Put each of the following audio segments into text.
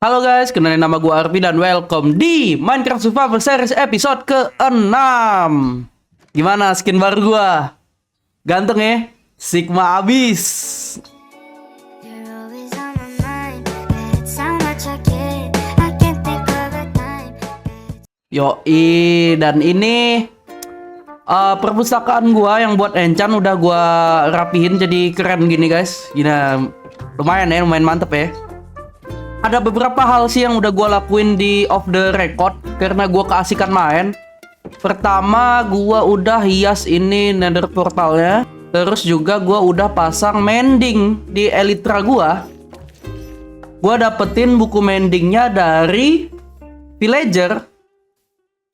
Halo guys, kenalin nama gue Arbi dan welcome di Minecraft Survival Series episode ke-6. Gimana skin baru gue? Ganteng ya? Sigma abis. Yoi, dan ini perpustakaan gua yang buat enchant udah gua rapihin jadi keren gini guys. Gini lumayan ya, lumayan mantep ya. Ada beberapa hal sih yang udah gua lakuin di off the record karena gua keasikan main. Pertama, gua udah hias ini nether portalnya. Terus juga gua udah pasang mending di elytra gua. Gua dapetin buku mendingnya dari villager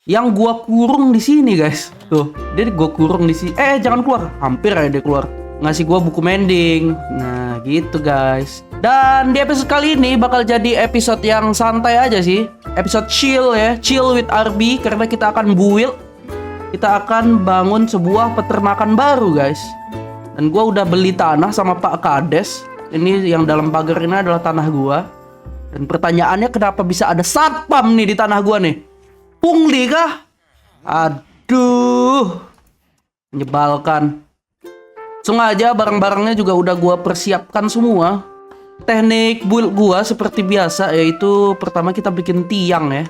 yang gua kurung di sini guys. Tuh, dia gua kurung di sini. Jangan keluar. Hampir aja dia keluar. Ngasih gua buku mending. Nah, gitu guys. Dan di episode kali ini bakal jadi episode yang santai aja sih. Episode chill ya, chill with RB karena kita akan build. Kita akan bangun sebuah peternakan baru guys. Dan gua udah beli tanah sama Pak Kades. Ini yang dalam pagar ini adalah tanah gua. Dan pertanyaannya kenapa bisa ada satpam nih di tanah gua nih? Pungli kah? Aduh, menyebalkan. Sengaja barang-barangnya juga udah gua persiapkan semua. Teknik build gua seperti biasa, yaitu pertama kita bikin tiang ya.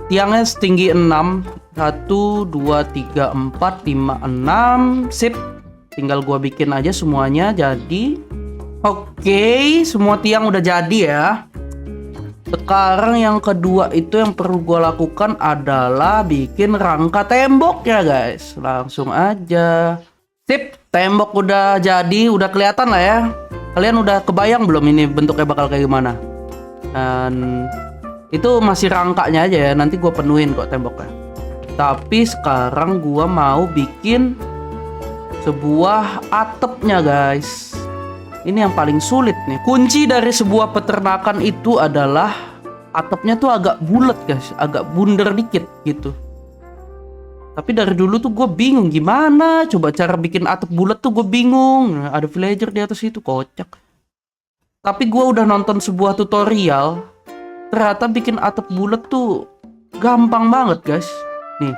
Tiangnya setinggi 6. 1, 2, 3, 4, 5, 6. Sip. Tinggal gua bikin aja semuanya jadi. Oke, semua tiang udah jadi ya. Sekarang yang kedua itu yang perlu gue lakukan adalah bikin rangka tembok ya guys. Langsung aja. Sip, tembok udah jadi, udah kelihatan lah ya. Kalian udah kebayang belum ini bentuknya bakal kayak gimana? Dan itu masih rangkanya aja ya, nanti gue penuhin kok temboknya. Tapi sekarang gue mau bikin sebuah atapnya guys. Ini yang paling sulit nih. Kunci dari sebuah peternakan itu adalah atapnya tuh agak bulat guys, agak bundar dikit gitu. Tapi dari dulu tuh gue bingung gimana coba cara bikin atap bulat tuh gue bingung. Nah, ada villager di atas itu, kocak. Tapi gue udah nonton sebuah tutorial. Ternyata bikin atap bulat tuh gampang banget guys. Nih,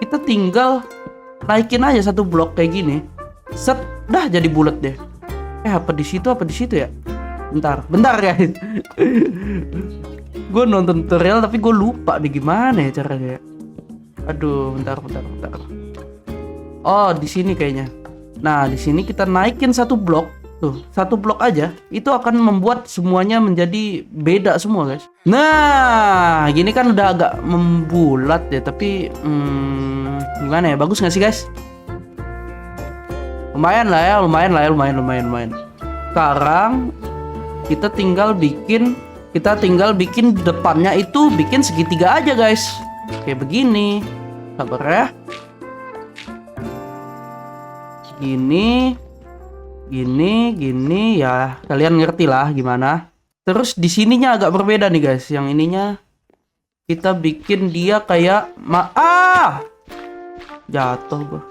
kita tinggal naikin aja satu blok kayak gini. Set, dah jadi bulat deh. Apa di situ ya? Bentar guys. Gue nonton tutorial tapi gue lupa nih gimana ya caranya. Aduh, bentar. Oh, di sini kayaknya. Nah, di sini kita naikin satu blok. Tuh, satu blok aja. Itu akan membuat semuanya menjadi beda semua guys. Nah, gini kan udah agak membulat ya. Tapi gimana ya? Bagus gak sih guys? Lumayan lah ya. Sekarang kita tinggal bikin depannya itu bikin segitiga aja guys. Kayak begini. Sabar ya. Gini ya. Kalian ngerti lah gimana. Terus di sininya agak berbeda nih guys. Yang ininya kita bikin dia kayak jatuh gua.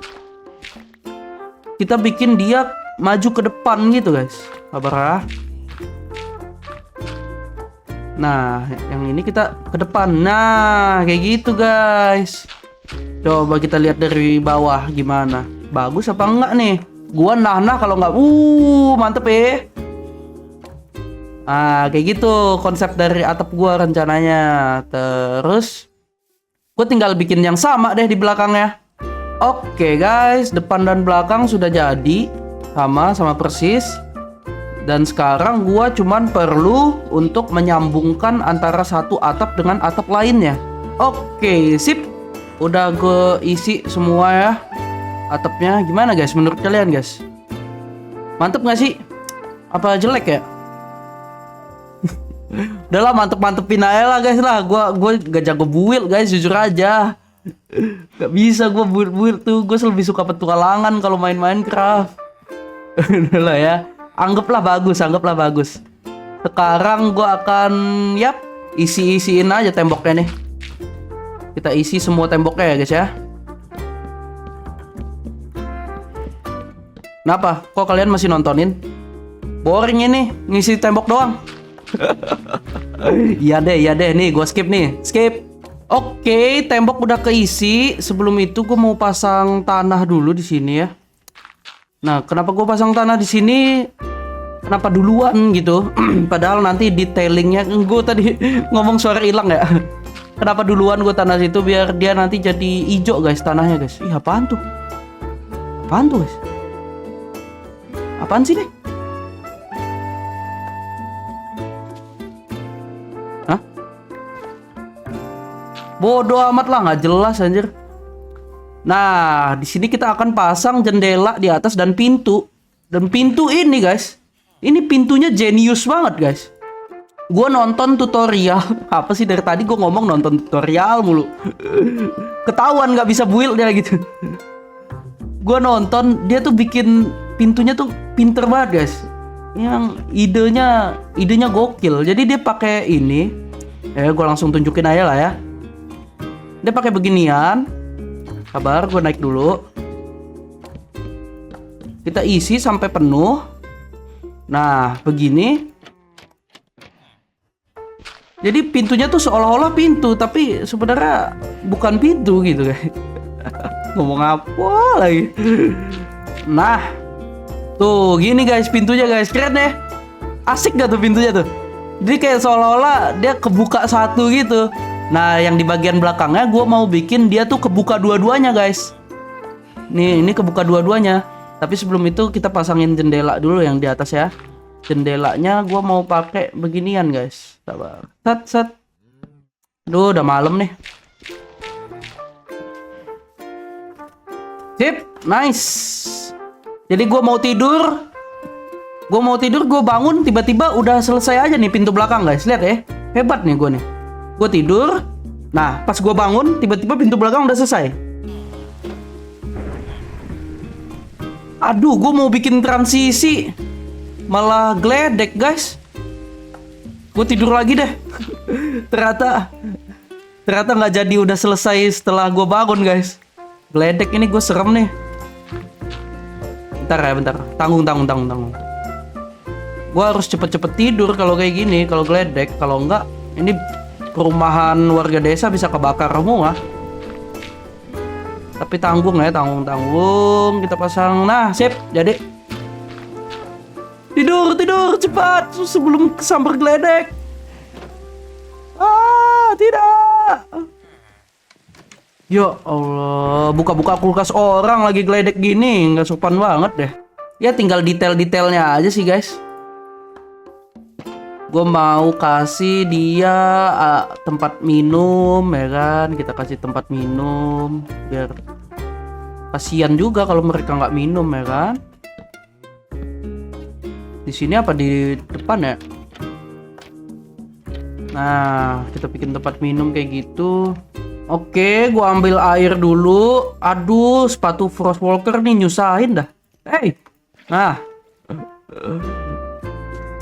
Kita bikin dia maju ke depan gitu guys. Sabar ya. Nah, yang ini kita ke depan. Nah, kayak gitu guys. Coba kita lihat dari bawah gimana. Bagus apa enggak nih? Gua nah kalau enggak. Mantep ya. Kayak gitu konsep dari atap gua rencananya. Terus gua tinggal bikin yang sama deh di belakangnya. Oke guys, depan dan belakang sudah jadi. Sama persis. Dan sekarang gua cuman perlu untuk menyambungkan antara satu atap dengan atap lainnya. Oke, sip. Udah gue isi semua ya atapnya. Gimana guys menurut kalian guys? Mantep gak sih? Apa jelek ya? Udahlah mantep-mantepin aja lah guys lah. Gue gak jago build guys, jujur aja. Gak bisa gue build tuh. Gue lebih suka petualangan kalau main Minecraft. Udahlah ya. Anggaplah bagus. Sekarang gue akan isi-isiin aja temboknya nih. Kita isi semua temboknya ya guys ya. Kenapa? Kok kalian masih nontonin? Boring ini, ngisi tembok doang. Iya deh, nih gua skip nih. Skip. Oke, tembok udah keisi. Sebelum itu gua mau pasang tanah dulu di sini ya. Nah, kenapa gua pasang tanah di sini? Kenapa duluan gitu? Padahal nanti detailingnya gue tadi ngomong suara hilang ya. Kenapa duluan gue tanah situ biar dia nanti jadi hijau guys tanahnya guys. Ih apaan tuh? Apaan tuh guys? Apaan sih nih? Hah? Bodoh amat lah, nggak jelas anjir. Nah, di sini kita akan pasang jendela di atas dan pintu. Dan pintu ini guys, ini pintunya jenius banget guys. Gue nonton tutorial. Apa sih dari tadi gue ngomong nonton tutorial mulu. Ketahuan nggak bisa build dia gitu. Gue nonton dia tuh bikin pintunya tuh pinter banget guys. Yang idenya gokil. Jadi dia pakai ini. Gue langsung tunjukin aja lah ya. Dia pakai beginian. Sabar, gue naik dulu. Kita isi sampai penuh. Nah, begini. Jadi pintunya tuh seolah-olah pintu, tapi sebenarnya bukan pintu gitu guys. Ngomong apa lagi? Nah, tuh gini guys pintunya guys, keren ya. Asik gak tuh pintunya tuh? Jadi kayak seolah-olah dia kebuka satu gitu. Nah, yang di bagian belakangnya gue mau bikin dia tuh kebuka dua-duanya guys. Nih, ini kebuka dua-duanya. Tapi sebelum itu kita pasangin jendela dulu yang di atas ya. Jendelanya gue mau pakai beginian guys. Sabar. Set. Duh, udah malam nih. Sip, nice. Jadi gue mau tidur. Gue bangun tiba-tiba udah selesai aja nih pintu belakang guys. Lihat ya, hebat nih gue nih. Gue tidur. Nah, pas gue bangun tiba-tiba pintu belakang udah selesai. Aduh, gue mau bikin transisi, malah geledek guys. Gue tidur lagi deh. ternyata nggak jadi, udah selesai setelah gue bangun guys. Geledek ini gue serem nih. Bentar. Tanggung. Gue harus cepet-cepet tidur kalau kayak gini, kalau geledek. Kalau enggak, ini perumahan warga desa bisa kebakar semua. Tapi tanggung ya, tanggung. Kita pasang. Nah, sip. Jadi tidur cepat sebelum kesambar geledek. Tidak. Ya Allah, buka-buka kulkas orang lagi geledek gini, nggak sopan banget deh. Ya tinggal detail-detailnya aja sih guys. Gue mau kasih dia tempat minum ya kan, kita kasih tempat minum biar kasihan juga kalau mereka nggak minum ya kan. Di sini apa di depan ya? Nah, kita bikin tempat minum kayak gitu. Oke, gue ambil air dulu. Aduh, sepatu Frostwalker nih nyusahin dah. Hey, nah.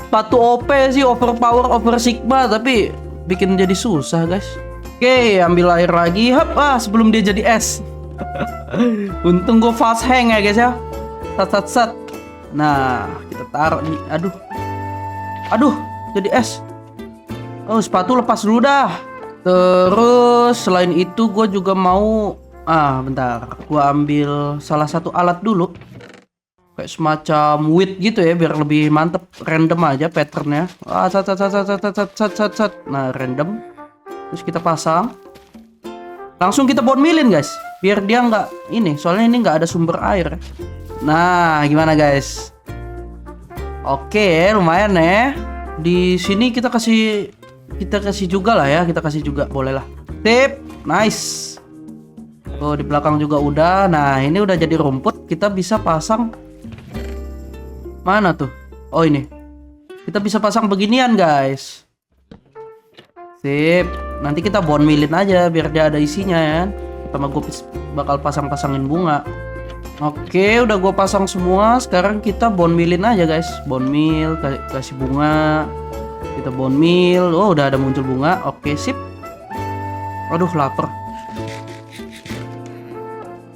Sepatu OP sih, overpower, over sigma, tapi bikin jadi susah guys. Oke, ambil air lagi. Hap, sebelum dia jadi es. Untung gue fast hang ya guys ya. Sat. Nah, kita taruh nih. Aduh, jadi es. Oh, sepatu lepas dulu dah. Terus selain itu gue juga mau bentar. Gue ambil salah satu alat dulu. Kayak semacam width gitu ya, biar lebih mantep. Random aja patternnya. Sat. Nah, random. Terus kita pasang. Langsung kita bone millin guys, biar dia nggak ini. Soalnya ini nggak ada sumber air. Nah, gimana guys? Oke, lumayan ya. Di sini kita kasih juga lah ya. Kita kasih juga, boleh lah. Tip, nice. Oh, di belakang juga udah. Nah, ini udah jadi rumput. Kita bisa pasang. Mana tuh? Oh, ini. Kita bisa pasang beginian, guys. Sip. Nanti kita bone millin aja biar dia ada isinya ya. Sama gue bakal pasangin bunga. Oke, udah gue pasang semua. Sekarang kita bone millin aja, guys. Bone mill, kasih bunga. Kita bone mill. Oh, udah ada muncul bunga. Oke, sip. Aduh, lapar.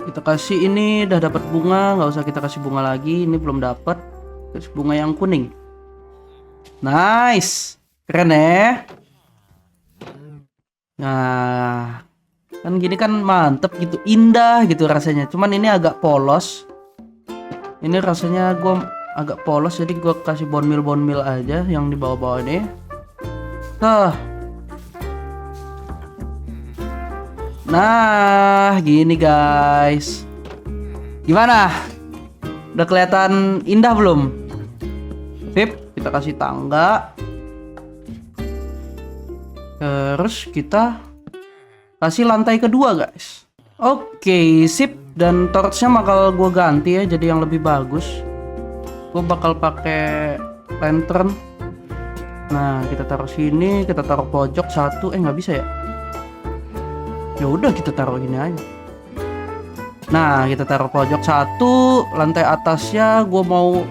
Kita kasih ini, udah dapat bunga. Nggak usah kita kasih bunga lagi. Ini belum dapat. Terus bunga yang kuning. Nice. Keren ya. Nah, kan gini kan mantep gitu, indah gitu rasanya. Cuman ini agak polos. Ini rasanya gua agak polos, jadi gua kasih bone meal aja yang di bawah-bawah ini. Nah, gini guys. Gimana? Udah kelihatan indah belum? Sip, kita kasih tangga. Terus kita kasih lantai kedua guys. Oke, sip. Dan torchnya bakal gue ganti ya, jadi yang lebih bagus. Gue bakal pakai lantern. Nah, kita taruh sini, kita taruh pojok satu. Nggak bisa ya? Ya udah kita taruh gini aja. Nah, kita taruh pojok satu, lantai atasnya gue mau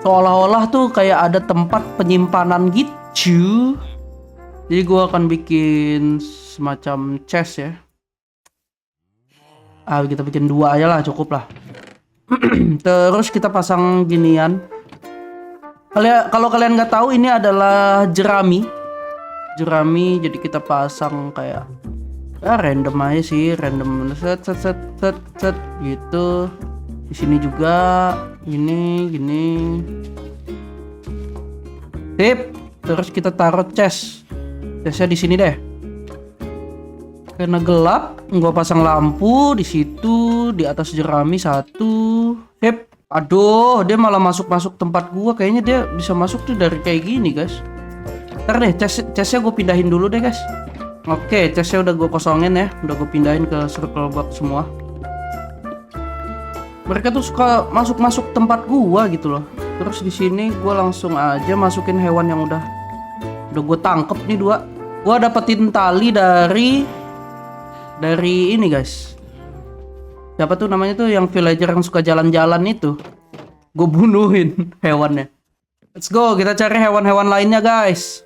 seolah-olah tuh kayak ada tempat penyimpanan gitu. Jadi gue akan bikin semacam chest ya. Kita bikin 2 aja lah, cukup lah. Terus kita pasang ginian. Kalau kalian nggak tahu, ini adalah jerami. Jerami, jadi kita pasang kayak random aja sih, random set gitu. Di sini juga gini. Sip. Terus kita taruh chestnya di sini deh. Karena gelap, gua pasang lampu di situ, di atas jerami satu. Sip. Aduh, dia malah masuk tempat gua. Kayaknya dia bisa masuk tuh dari kayak gini, guys. Ntar deh, chestnya gue pindahin dulu deh, guys. Oke, chestnya udah gue kosongin ya, udah gue pindahin ke circle box semua. Mereka tuh suka masuk tempat gua gitu loh. Terus di sini gue langsung aja masukin hewan yang udah gue tangkep nih 2. Gue dapetin tali dari ini guys. Siapa tuh namanya tuh yang villager yang suka jalan-jalan itu? Gue bunuhin hewannya. Let's go, kita cari hewan-hewan lainnya guys.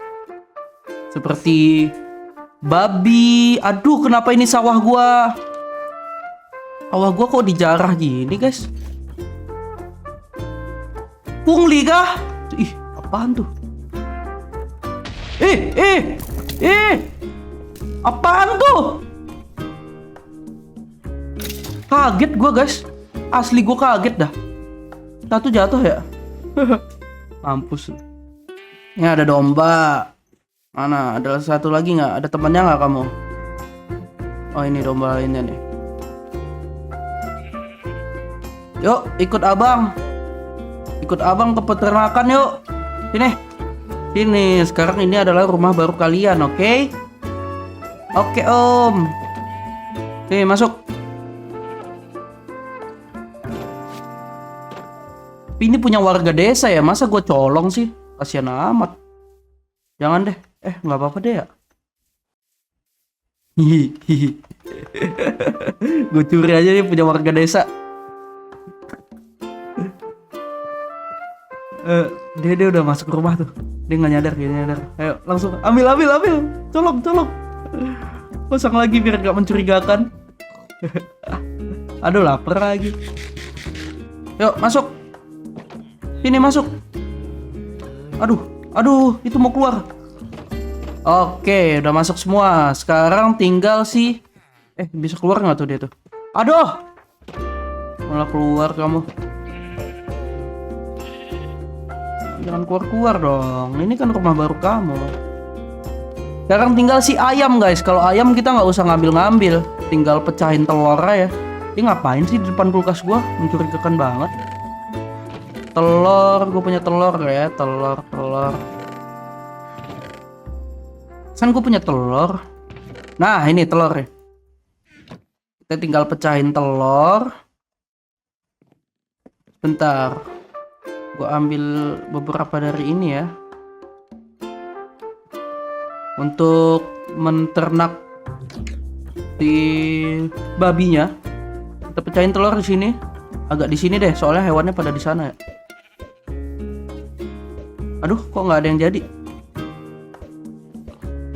Seperti babi. Aduh, kenapa ini sawah gua? Sawah gua kok dijarah gini, guys? Pungli kah? Ih, apaan tuh? Apaan tuh? Kaget gua, guys. Asli gua kaget dah. Satu jatuh ya? Mampus. Ini ada domba. Mana? Ada satu lagi nggak? Ada temannya nggak kamu? Oh, ini domba lainnya nih. Yuk, ikut abang. Ikut abang ke peternakan yuk. Sini. Sekarang ini adalah rumah baru kalian, oke? Oke, Om. Sini, masuk. Tapi ini punya warga desa ya? Masa gue colong sih? Kasian amat. Jangan deh. Nggak apa-apa deh ya. Gue curi aja nih punya warga desa. Dia udah masuk rumah tuh. Dia nggak nyadar. Ayo langsung ambil. Colong. Pasang lagi biar nggak mencurigakan. Aduh, lapar lagi. Yuk masuk. Sini masuk. Aduh, itu mau keluar. Oke, udah masuk semua. Sekarang tinggal si bisa keluar nggak tuh dia tuh? Aduh, malah keluar kamu. Jangan keluar dong. Ini kan rumah baru kamu. Sekarang tinggal si ayam guys. Kalau ayam kita nggak usah ngambil. Tinggal pecahin telur ya. Dia ngapain sih di depan kulkas gua? Mencurigakan banget. Telur, gue punya telur ya. Telur. Kan gue punya telur. Nah, ini telur ya. Kita tinggal pecahin telur. Bentar. Gue ambil beberapa dari ini ya. Untuk menternak di babinya. Kita pecahin telur di sini. Agak di sini deh, soalnya hewannya pada di sana ya. Aduh, kok nggak ada yang jadi?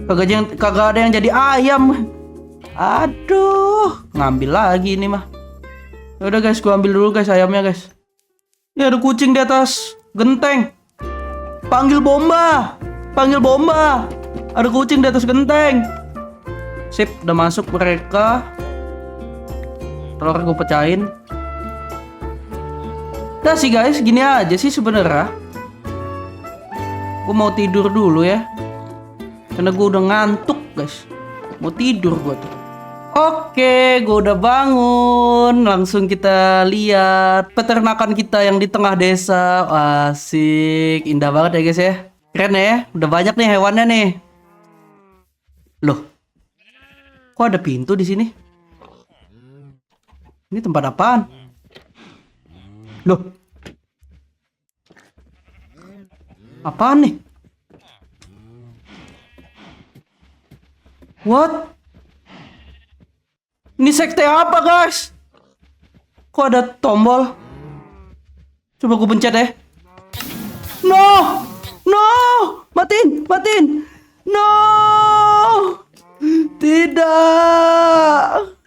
Kagak ada yang jadi ayam. Aduh, ngambil lagi ini mah. Udah guys, gua ambil dulu guys ayamnya guys. Ini ada kucing di atas genteng. Panggil bomba. Ada kucing di atas genteng. Sip, udah masuk mereka. Telur gue pecahin. Udah sih guys, gini aja sih sebenarnya. Gue mau tidur dulu ya. Karena gue udah ngantuk guys. Mau tidur gue tuh. Oke, gue udah bangun. Langsung kita lihat peternakan kita yang di tengah desa. Asik, indah banget ya guys ya. Keren ya, udah banyak nih hewannya nih. Loh, kok ada pintu di sini? Ini tempat apaan? Loh, apaan nih? What? Ini sekte apa guys? Kok ada tombol? Coba gue pencet ya. No! No! Matiin! Matiin! No! Tidak!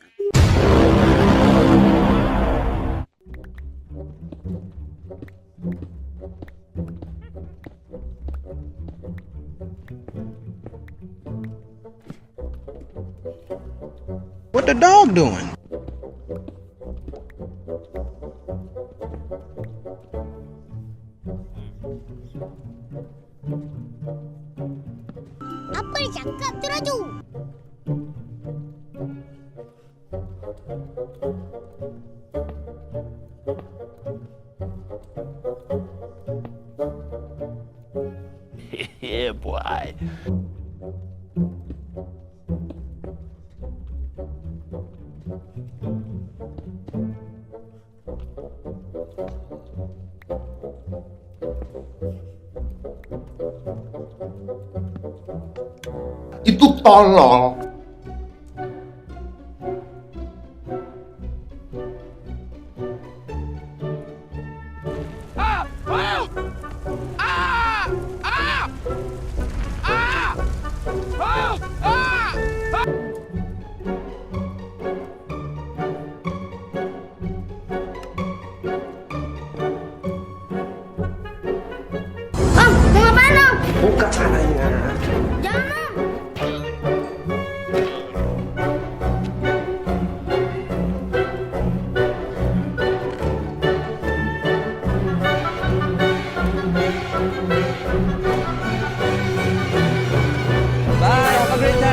What the dog doing? Apa dia cakap tu Raju? Yeah, boy. Itu tolol. Bang, mau ngapain bang? Buka caranya. Jangan bang. Bye, Pak Gereja.